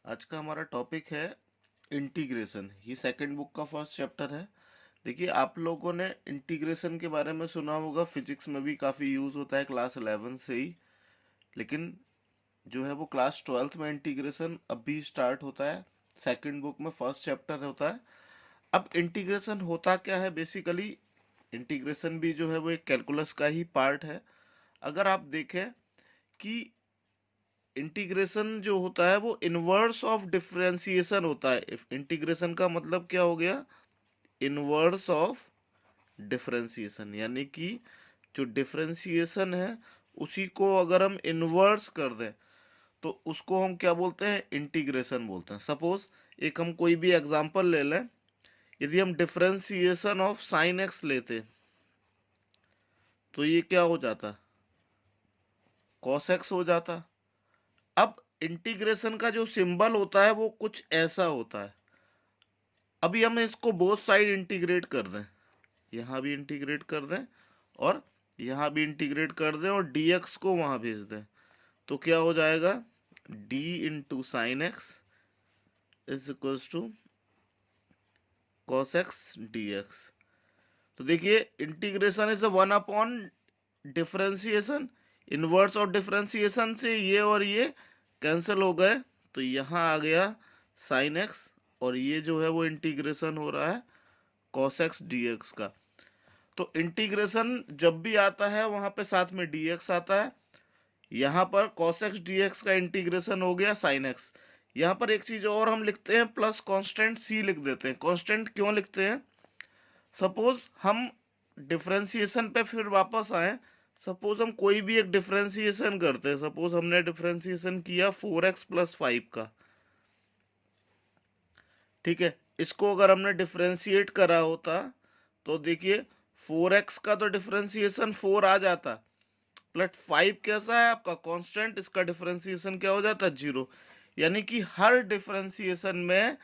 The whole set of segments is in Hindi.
आज का हमारा टॉपिक है इंटीग्रेशन। ये सेकंड बुक का फर्स्ट चैप्टर है। देखिए, आप लोगों ने इंटीग्रेशन के बारे में सुना होगा, फिजिक्स में भी काफ़ी यूज़ होता है क्लास 11 से ही। लेकिन जो है वो क्लास 12th में इंटीग्रेशन अभी स्टार्ट होता है। सेकंड बुक में फर्स्ट चैप्टर होता है। अब इंटीग्रेशन होता क्या है बेसिकली? इंटीग्रेशन भी जो है वो एक कैलकुलस का ही पार्ट है। अगर आप देखें कि इंटीग्रेशन जो होता है वो इनवर्स ऑफ डिफरेंशिएशन होता है। इंटीग्रेशन का मतलब क्या हो गया? इनवर्स ऑफ डिफरेंशिएशन, यानी कि जो डिफरेंशिएशन है उसी को अगर हम इनवर्स कर दें तो उसको हम क्या बोलते हैं? इंटीग्रेशन बोलते हैं। सपोज एक हम कोई भी एग्जांपल ले लें। यदि हम डिफरेंशिएशन ऑफ साइन एक्स लेते तो ये क्या हो जाता? कॉस एक्स हो जाता। अब इंटीग्रेशन का जो सिंबल होता है वो कुछ ऐसा होता है। अभी हम इसको बोथ साइड इंटीग्रेट कर दें, यहाँ भी इंटीग्रेट कर दें और यहाँ भी इंटीग्रेट कर दें और dx को वहाँ भेज दें, तो क्या हो जाएगा? d into sine x is equals to cos X D X. तो देखिए, integration is one upon differentiation. Inverse of differentiation से ये और ये कैंसिल हो गए, तो यहाँ आ गया साइन एक्स और ये जो है वो इंटीग्रेशन हो रहा है कॉस एक्स डी एक्स का। तो इंटीग्रेशन जब भी आता है वहां पे साथ में dx आता है। यहाँ पर cos x dx का इंटीग्रेशन हो गया sin x। यहाँ पर एक चीज और हम लिखते हैं, प्लस कांस्टेंट c लिख देते हैं। कांस्टेंट क्यों लिखते हैं? सपोज हम डिफरेंशिएशन पे फिर वापस आए। सपोज हम कोई भी एक डिफरेंशिएशन करते हैं। सपोज हमने डिफरेंशिएशन किया 4x प्लस 5 का, ठीक है। इसको अगर हमने डिफरेंशिएट करा होता तो देखिए 4x का तो डिफरेंशिएशन 4 आ जाता, प्लस 5 कैसा है आपका कांस्टेंट, इसका डिफरेंशिएशन क्या हो जाता? 0। यानी कि हर डिफरेंशिएशन में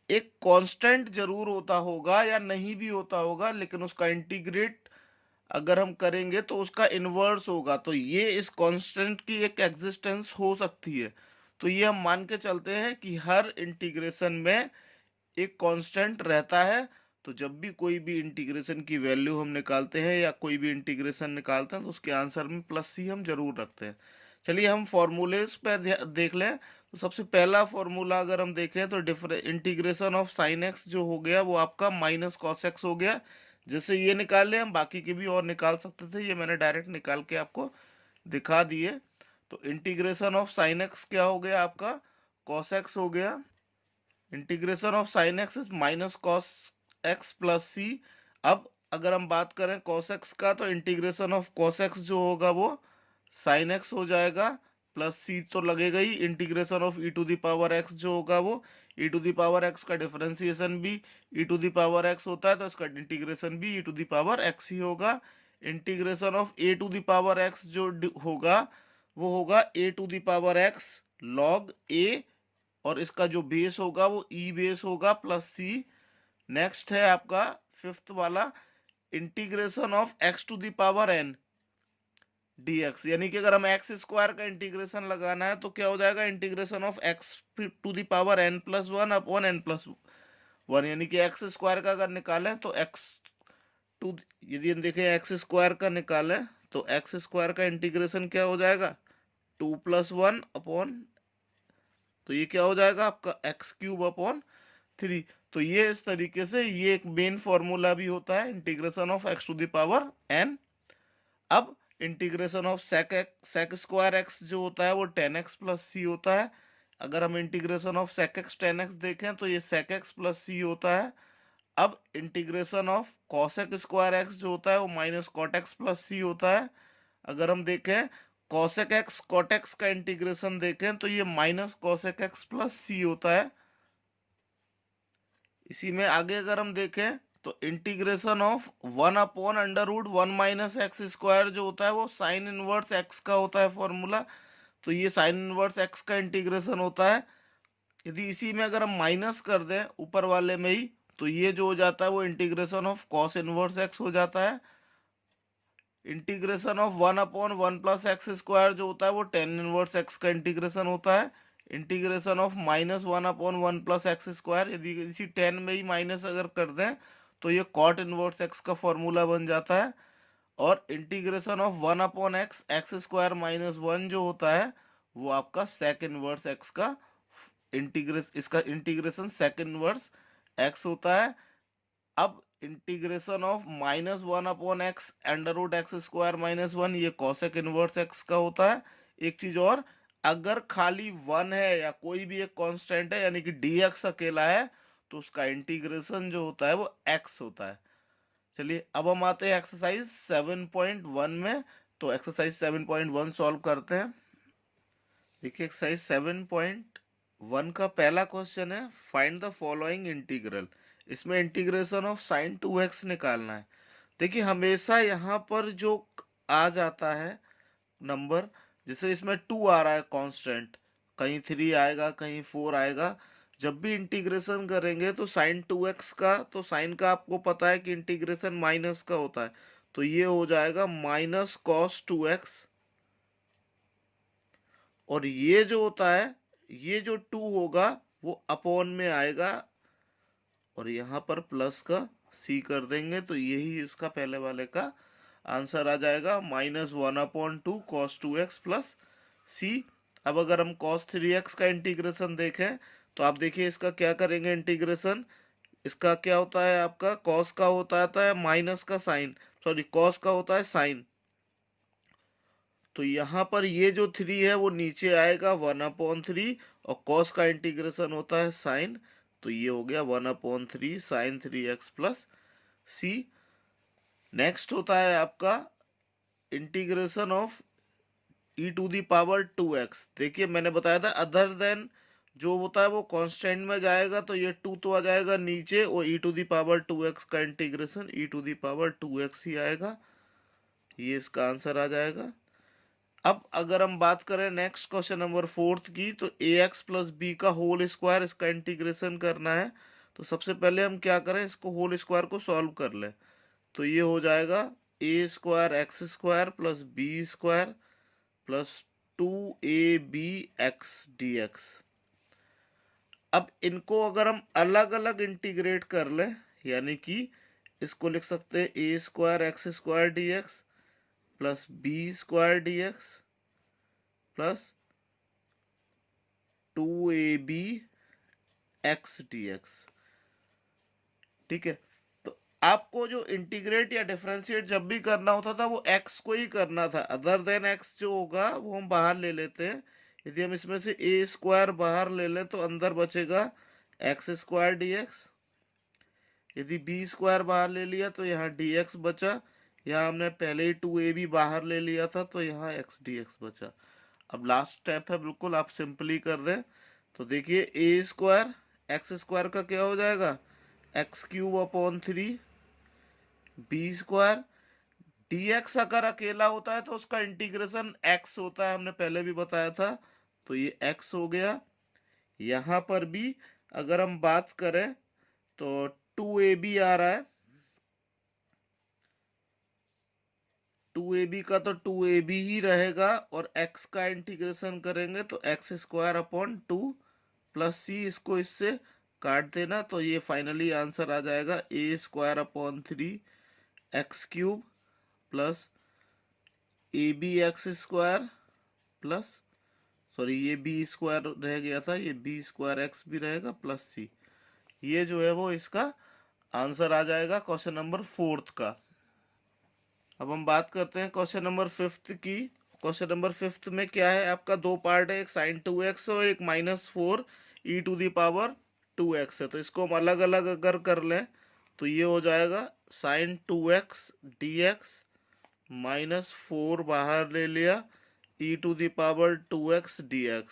एक कांस्टेंट जरूर होता होगा या नहीं भी होता होगा, लेकिन उसका इंटीग्रेट अगर हम करेंगे तो उसका इनवर्स होगा। तो ये इस कांस्टेंट की एक एग्जिस्टेंस हो सकती है। तो ये हम मान के चलते हैं कि हर इंटीग्रेशन में एक कांस्टेंट रहता है। तो जब भी कोई भी इंटीग्रेशन की वैल्यू हम निकालते हैं या कोई भी इंटीग्रेशन निकालते हैं तो उसके आंसर में प्लस सी हम जरूर रखते हैं। चलिए हम फॉर्मूलेस पे देख लें। तो सबसे पहला फॉर्मूला अगर हम देखें तो इंटीग्रेशन ऑफ साइन एक्स जो हो गया वो आपका माइनस कॉस एक्स हो गया। जैसे ये निकाल ले, हम बाकी के भी और निकाल सकते थे, ये मैंने डायरेक्ट निकाल के आपको दिखा दिए। तो इंटीग्रेशन ऑफ साइन एक्स क्या हो गया आपका? कॉस एक्स हो गया। Integration of sine x is minus cos x plus C. अब अगर हम बात करें कॉस एक्स का तो इंटीग्रेशन ऑफ कॉस एक्स जो होगा वो साइन एक्स हो जाएगा, प्लस सी तो लगेगा ही। Integration of e to the power x जो होगा वो e to the power x का डिफरेंशिएशन भी e to the power x होता है, तो इसका इंटीग्रेशन भी e to the power x ही होगा। Integration of a to the power x जो होगा वो होगा a to the power x log a, और इसका जो बेस होगा वो ई बेस होगा प्लस सी। नेक्स्ट है आपका फिफ्थ वाला, integration of x to the power N dx। यानी कि अगर हम एक्स स्क्वायर का इंटीग्रेशन लगाना है तो क्या हो जाएगा? Integration of x to the power N plus one upon N plus one. यानी कि एक्स स्क्वायर का अगर निकालें तो एक्स टू, यदि हम देखें एक्स स्क्वायर का निकालें तो एक्स स्क्वायर का इंटीग्रेशन क्या हो जाएगा? 2 + 1 अपॉन, तो ये क्या हो जाएगा आपका? X cube upon 3। तो ये इस तरीके से ये एक मेन फॉर्मूला भी होता है, integration of x to the power n. अब integration of sec square x जो होता है वो 10x प्लस सी होता है। अगर हम integration of sec x 10x देखें तो ये सेक एक्स प्लस सी होता है। अब integration of cosec square x जो होता है वो माइनस कॉट एक्स प्लस सी होता है। अगर हम देखें कॉसेक एक्स कॉट एक्स का इंटीग्रेशन देखें तो ये माइनस कॉसेक एक्स प्लस सी होता है। इसी में आगे अगर हम देखें तो इंटीग्रेशन ऑफ 1/√1 - x² जो होता है वो साइन इनवर्स एक्स का होता है फॉर्मूला। तो ये साइन इनवर्स एक्स का इंटीग्रेशन होता है। यदि इसी में अगर हम माइनस कर दें ऊपर वाले में ही तो ये जो हो जाता है वो integration of cos inverse x हो जाता है। इंटीग्रेशन ऑफ 1/1 + x² जो होता है वो टेन इनवर्स एक्स का इंटीग्रेशन होता है। इंटीग्रेशन ऑफ -1/1 + x², यदि इसी 10 में ही माइनस अगर कर दें तो ये कॉट इनवर्स x का फॉर्मूला बन जाता है। और इंटीग्रेशन ऑफ 1/x x² - 1 जो होता है वो आपका सेक इनवर्स x का इसका इंटीग्रेशन सेक इनवर्स x होता है। अब इंटीग्रेशन ऑफ -1/x √x² - 1, ये कॉसेक इनवर्स x का होता है। एक चीज और, अगर खाली 1 है या कोई भी एक कांस्टेंट है यानी कि dx अकेला है तो उसका इंटीग्रेशन जो होता है वो x होता है। चलिए अब हम आते हैं एक्सरसाइज 7.1 में। तो एक्सरसाइज 7.1 सॉल्व करते हैं। देखिए एक्सरसाइज 7.1 का पहला क्वेश्चन है, फाइंड द फॉलोइंग इंटीग्रल। इसमें इंटीग्रेशन ऑफ sin 2x निकालना है। देखिए हमेशा यहाँ पर जो आ जाता है नंबर, जैसे इसमें 2 आ रहा है कांस्टेंट, कहीं 3 आएगा कहीं 4 आएगा। जब भी इंटीग्रेशन करेंगे तो sin 2x का, तो साइन का आपको पता है कि इंटीग्रेशन माइनस का होता है, तो ये हो जाएगा माइनस cos 2x। और ये जो होता है, ये जो 2 होगा वो अपॉन में आएगा और यहाँ पर प्लस का c कर देंगे, तो यही इसका पहले वाले का आंसर आ जाएगा, -1/2 cos 2x प्लस c। अब अगर हम cos 3x का इंटीग्रेशन देखें तो आप देखिए इसका क्या करेंगे इंटीग्रेशन। इसका क्या होता है, आपका cos का होता है माइनस का साइन, सॉरी cos का होता है साइन, तो यहाँ पर ये जो 3 है वो नीचे आएगा 1/3, और cos का इंटीग्रेशन होता है साइन, तो ये हो गया 1/3 sin 3x plus c। Next होता है आपका इंटीग्रेशन ऑफ e⁻²x। देखिए मैंने बताया था अदर देन जो होता है वो कांस्टेंट में जाएगा, तो ये 2 तो आ जाएगा नीचे, और e⁻²x का इंटीग्रेशन e⁻²x ही आएगा, ये इसका आंसर आ जाएगा। अब अगर हम बात करें नेक्स्ट क्वेश्चन नंबर 4 की, तो ax प्लस बी का होल स्क्वायर, इसका इंटीग्रेशन करना है। तो सबसे पहले हम क्या करें, इसको होल स्क्वायर को सॉल्व कर लें। तो ये हो जाएगा a²x² plus b² plus 2abx dx। अब इनको अगर हम अलग अलग इंटीग्रेट कर लें, यानी कि इसको लिख सकते हैं a²x² dx plus b² dx plus 2abx dx। ठीक है, तो आपको जो इंटीग्रेट या डिफरेंशिएट जब भी करना होता था वो x को ही करना था, अदर देन x जो होगा वो हम बाहर ले लेते हैं। यदि हम इसमें से a² बाहर ले लें तो अंदर बचेगा x² dx। यदि b² बाहर ले लिया तो यहाँ dx बचा, यहाँ हमने पहले ही 2ab बाहर ले लिया था तो यहाँ x dx बचा। अब लास्ट स्टेप है, बिल्कुल आप सिंपली कर दें। तो देखिए a² x² का क्या हो जाएगा, x³/3 b²। dx अगर अकेला होता है तो उसका इंटीग्रेशन x होता है, हमने पहले भी बताया था, तो ये x हो गया। यहाँ पर भी अगर हम बात करें तो 2ab आ रहा है, 2ab का तो 2ab ही रहेगा, और x का इंटीग्रेशन करेंगे तो x²/2 प्लस c, इसको इससे काट देना, तो ये फाइनली आंसर आ जाएगा a²/3 x³ plus abx² plus, sorry ये b² रह गया था, ये b²x भी रहेगा प्लस c। ये जो है वो इसका आंसर आ जाएगा क्वेश्चन नंबर 4 का। अब हम बात करते हैं क्वेश्चन नंबर 5 की। क्वेश्चन नंबर 5 में क्या है, आपका दो पार्ट है, एक sin 2x और एक -4e⁻²x है। तो इसको हम अलग अलग अगर कर लें तो ये हो जाएगा sin 2x dx -4 बाहर ले लिया e⁻²x dx।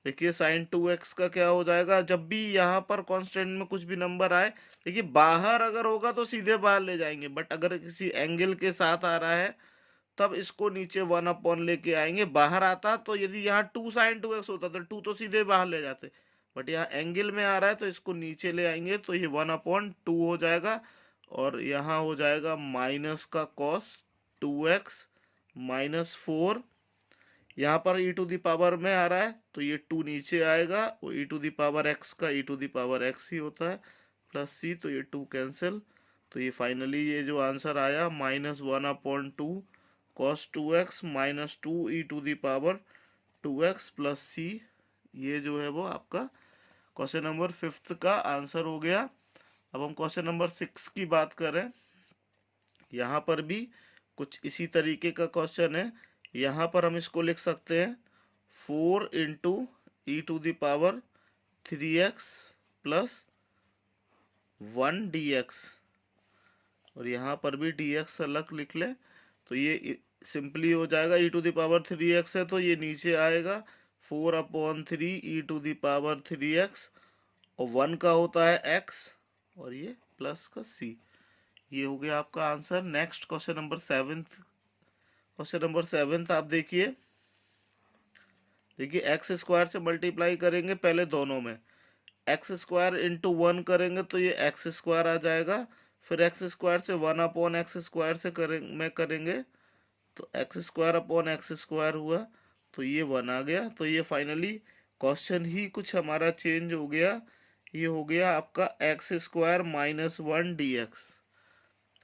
देखिए sin 2x का क्या हो जाएगा, जब भी यहाँ पर कांस्टेंट में कुछ भी नंबर आए, देखिए बाहर अगर होगा तो सीधे बाहर ले जाएंगे, बट अगर किसी एंगल के साथ आ रहा है तब इसको नीचे 1 लेके आएंगे। बाहर आता तो यदि यहाँ 2 sin 2x होता तो 2 तो सीधे बाहर ले जाते, बट यहाँ एंगल में आ रहा है तो इसको नीचे ले आएंगे, तो ये 1/2 हो जाएगा, और यहाँ हो जाएगा माइनस का cos 2x -4 यहाँ पर e टू द पावर में आ रहा है तो ये 2 नीचे आएगा और e to the power x का e to the power x ही होता है प्लस c, तो ये 2 कैंसिल। तो ये फाइनली ये जो आंसर आया -1/2 cos 2x minus 2 e to the power 2x plus c, ये जो है वो आपका क्वेश्चन नंबर 5 का आंसर हो गया। अब हम क्वेश्चन नंबर 6 की बात करें। यहाँ पर भी कुछ इसी तरीके का क्वेश्चन है। यहाँ पर हम इसको लिख सकते हैं 4 into E to the power 3x plus 1 dx, और यहाँ पर भी dx अलग लिख ले तो ये सिंपली हो जाएगा। e to the power 3x है तो ये नीचे आएगा 4/3 ई टू द पावर 3x, और 1 का होता है x और ये प्लस का c। ये हो गया आपका answer. Next question number 7। Question number 7 आप देखिए एक्स स्क्वायर से मल्टीप्लाई करेंगे पहले दोनों में, एक्स स्क्वायर इंटू 1 करेंगे तो ये एक्स स्क्वायर आ जाएगा, फिर एक्स स्क्वायर से 1/x स्क्वायर से करेंगे तो x square upon x square हुआ तो ये 1 आ गया। तो ये फाइनली क्वेश्चन ही कुछ हमारा चेंज हो गया। ये हो गया आपका एक्स स्क्वायर -1 dx।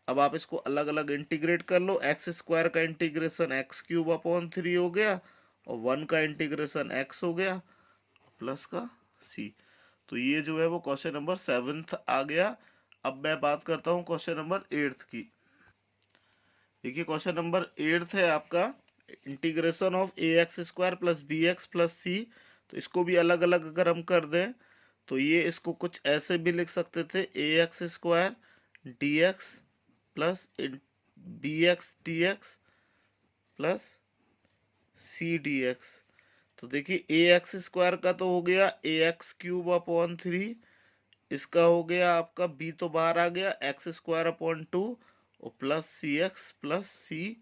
अब आप इसको अलग अलग इंटीग्रेट कर लो। एक्स स्क्वायर का इंटीग्रेशन x³ हो गया और 1 का इंटीग्रेशन x हो गया प्लस का c। तो ये जो है वो क्वेश्चन नंबर 7 आ गया। अब मैं बात करता हूँ क्वेश्चन नंबर 8 की। देखिए क्वेश्चन नंबर 8 है आपका integration of ax² plus bx plus c। तो इसको भी अलग अलग अगर हम कर दें तो ये इसको कुछ ऐसे भी लिख सकते थे ax² dx plus bx dx plus c dx। तो देखिए ax² का तो हो गया ax³ अपॉन 3, इसका हो गया आपका b तो बाहर आ गया x² अपॉन 2 और प्लस cx प्लस c।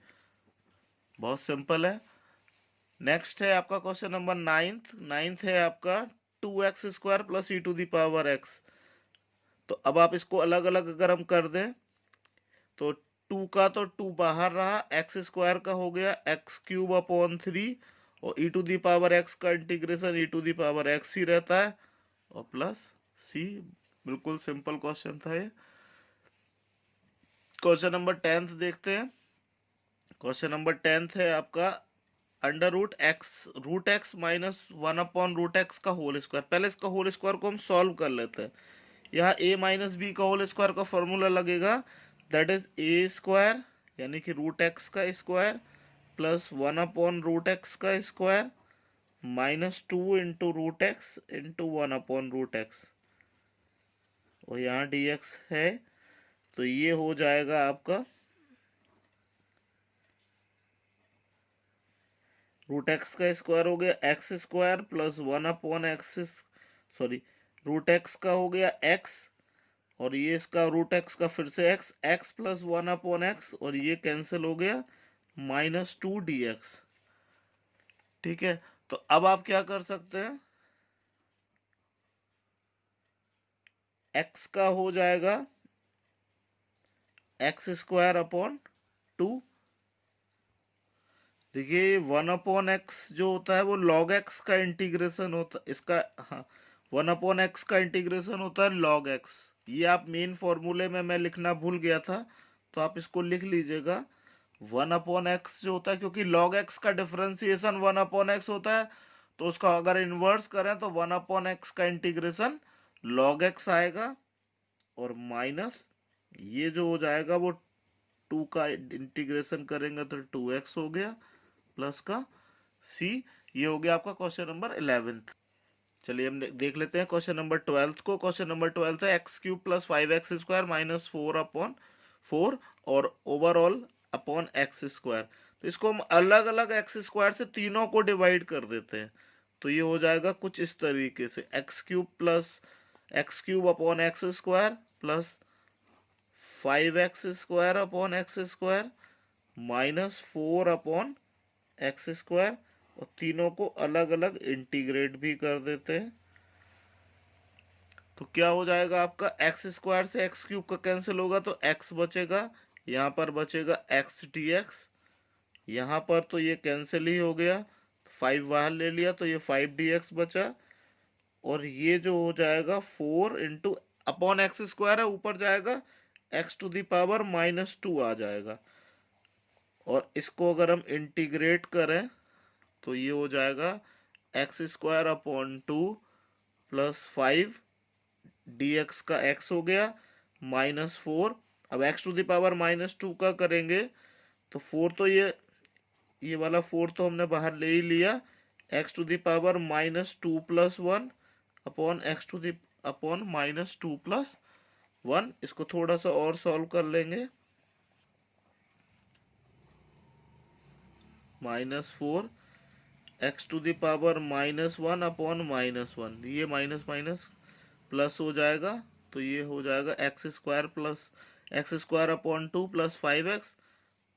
बहुत सिंपल है। नेक्स्ट है आपका क्वेश्चन नंबर 9 है आपका 2x² plus e to the power x। तो अब आप इसको अलग अलग अगर हम कर दें तो 2 का तो 2 बाहर रहा, x² का हो गया x³ अपॉन 3 और e to the power x का integration e to the power x ही रहता है और प्लस c। बिल्कुल सिंपल क्वेश्चन था ये। क्वेश्चन नंबर 10 देखते हैं। क्वेश्चन नंबर 10 है आपका रूट एक्स माइनस 1/√x का होल स्क्वायर। पहले इसका होल स्क्वायर को हम सॉल्व कर लेते हैं। यहाँ a माइनस बी का होल स्क्वायर का फॉर्मूला लगेगा, दैट इज a² यानी कि √x का स्क्वायर प्लस 1/√x का square minus 2 into √x into 1/√x, और यहाँ dx है तो ये हो जाएगा आपका √x का स्क्वायर हो गया x² plus 1/x, sorry √x का हो गया x और ये इसका √x का फिर से x प्लस 1/x और ये कैंसिल हो गया -2 dx। ठीक है, तो अब आप क्या कर सकते हैं, x का हो जाएगा x²/2। देखिए 1/x जो होता है वो log x का इंटीग्रेशन होता है, इसका हाँ 1/x का इंटीग्रेशन होता है log x। ये आप मेन फॉर्मूले में मैं लिखना भूल गया था तो आप इसको लिख लीजिएगा 1/x जो होता है, क्योंकि log x का डिफरेंशिएशन 1/x होता है तो उसका अगर इन्वर्स करें तो 1/x का इंटीग्रेशन log x आएगा और माइनस ये जो हो जाएगा वो 2 का इंटीग्रेशन करेंगे तो 2x हो गया प्लस का c। ये हो गया आपका क्वेश्चन नंबर 11। चलिए हम देख लेते हैं क्वेश्चन नंबर 12 को। क्वेश्चन नंबर 12 है x³ प्लस 5x² माइनस 4/4 और ओवरऑल अपॉन x²। तो इसको हम अलग अलग x² से तीनों को डिवाइड कर देते हैं तो ये हो जाएगा कुछ इस तरीके से x³ upon x² plus 5x² upon x² minus 4/x², और तीनों को अलग अलग इंटीग्रेट भी कर देते हैं। तो क्या हो जाएगा आपका x² से x³ का कैंसिल होगा तो x बचेगा, यहाँ पर बचेगा x dx, यहाँ पर तो ये कैंसिल ही हो गया 5 बाहर ले लिया तो ये 5 dx बचा, और ये जो हो जाएगा 4 इंटू अपॉन एक्स स्क्वायर है, ऊपर जाएगा x⁻⁻² आ जाएगा, और इसको अगर हम इंटीग्रेट करें तो ये हो जाएगा x² अपॉन 2 प्लस 5 dx का x हो गया -4। अब x⁻⁻² का करेंगे तो 4 तो ये वाला 4 तो हमने बाहर ले ही लिया, x⁻⁻² plus 1 upon x⁻⁻² plus 1। इसको थोड़ा सा और सॉल्व कर लेंगे, -4 x⁻⁻1 अपॉन -1, ये माइनस माइनस प्लस हो जाएगा, तो ये हो जाएगा x² upon 2 plus 5x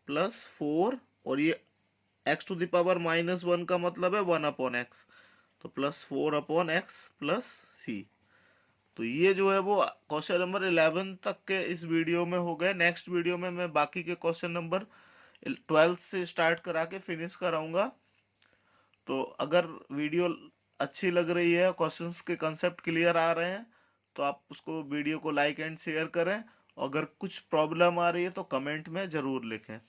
plus 4, और ये x⁻⁻1 का मतलब है 1/x, तो प्लस 4/x प्लस c। तो ये जो है वो क्वेश्चन नंबर 11 तक के इस वीडियो में हो गए। नेक्स्ट वीडियो में मैं बाकी के क्वेश्चन नंबर 12 से स्टार्ट करा के फिनिश कराऊंगा। तो अगर वीडियो अच्छी लग रही है, क्वेश्चंस के कंसेप्ट क्लियर आ रहे हैं, तो आप उसको वीडियो को लाइक एंड शेयर करें। अगर कुछ प्रॉब्लम आ रही है तो कमेंट में ज़रूर लिखें।